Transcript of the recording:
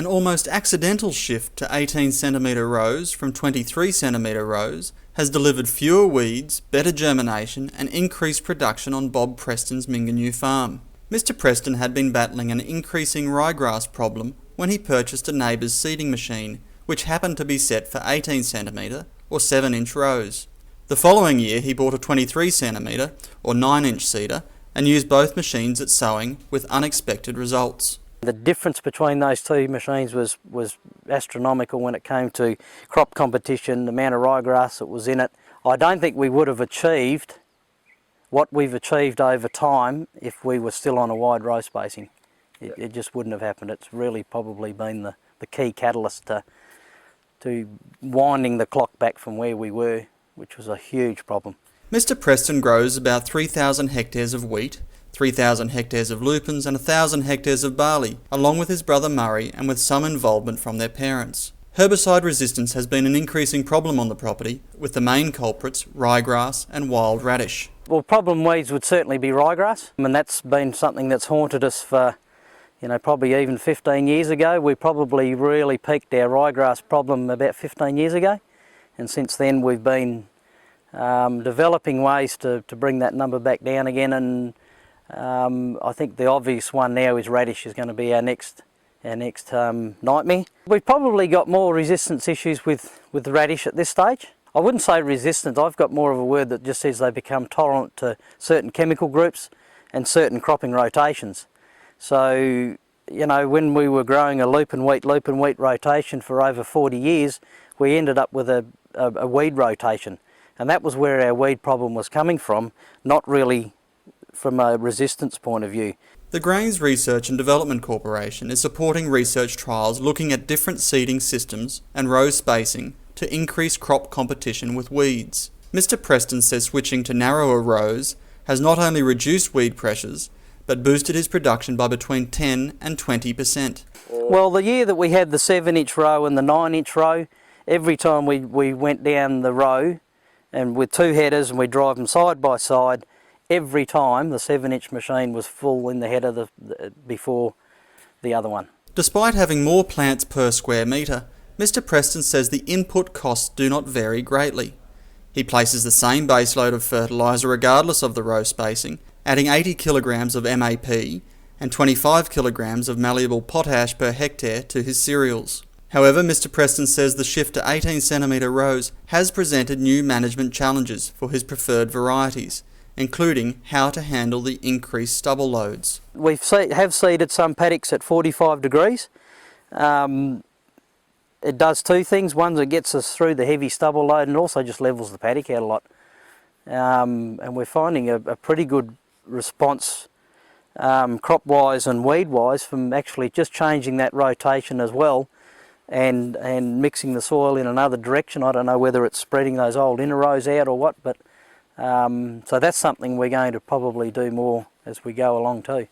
An almost accidental shift to 18cm rows from 23cm rows has delivered fewer weeds, better germination and increased production on Bob Preston's Mingenew farm. Mr Preston had been battling an increasing ryegrass problem when he purchased a neighbour's seeding machine, which happened to be set for 18cm or 7-inch rows. The following year he bought a 23cm or 9-inch seeder and used both machines at sowing with unexpected results. The difference between those two machines was astronomical when it came to crop competition, the amount of ryegrass that was in it. I don't think we would have achieved what we've achieved over time if we were still on a wide row spacing. It just wouldn't have happened. It's really probably been the key catalyst to winding the clock back from where we were, which was a huge problem. Mr Preston grows about 3,000 hectares of wheat, 3,000 hectares of lupins and 1,000 hectares of barley, along with his brother Murray and with some involvement from their parents. Herbicide resistance has been an increasing problem on the property, with the main culprits ryegrass and wild radish. Well, problem weeds would certainly be ryegrass, and that's been something that's haunted us for, probably even 15 years ago. We probably really peaked our ryegrass problem about 15 years ago, and since then we've been developing ways to bring that number back down again, and I think the obvious one now is radish is going to be our next nightmare. We've probably got more resistance issues with the radish at this stage. I wouldn't say resistant, I've got more of a word that just says they become tolerant to certain chemical groups and certain cropping rotations. So, when we were growing a lupin wheat rotation for over 40 years, we ended up with a weed rotation. And that was where our weed problem was coming from, not really from a resistance point of view. The Grains Research and Development Corporation is supporting research trials looking at different seeding systems and row spacing to increase crop competition with weeds. Mr Preston says switching to narrower rows has not only reduced weed pressures, but boosted his production by between 10 and 20%. Well, the year that we had the 7-inch row and the 9-inch row, every time we went down the row, and with two headers and we drive them side by side, every time the 7-inch machine was full in the header before the other one. Despite having more plants per square metre, Mr Preston says the input costs do not vary greatly. He places the same base load of fertiliser regardless of the row spacing, adding 80 kilograms of MAP and 25 kilograms of malleable potash per hectare to his cereals. However, Mr Preston says the shift to 18cm rows has presented new management challenges for his preferred varieties, including how to handle the increased stubble loads. We have seeded some paddocks at 45 degrees. It does two things. One, it gets us through the heavy stubble load and also just levels the paddock out a lot. And we're finding a pretty good response crop-wise and weed-wise from actually just changing that rotation as well and mixing the soil in another direction. I don't know whether it's spreading those old inner rows out or what, but so that's something we're going to probably do more as we go along too.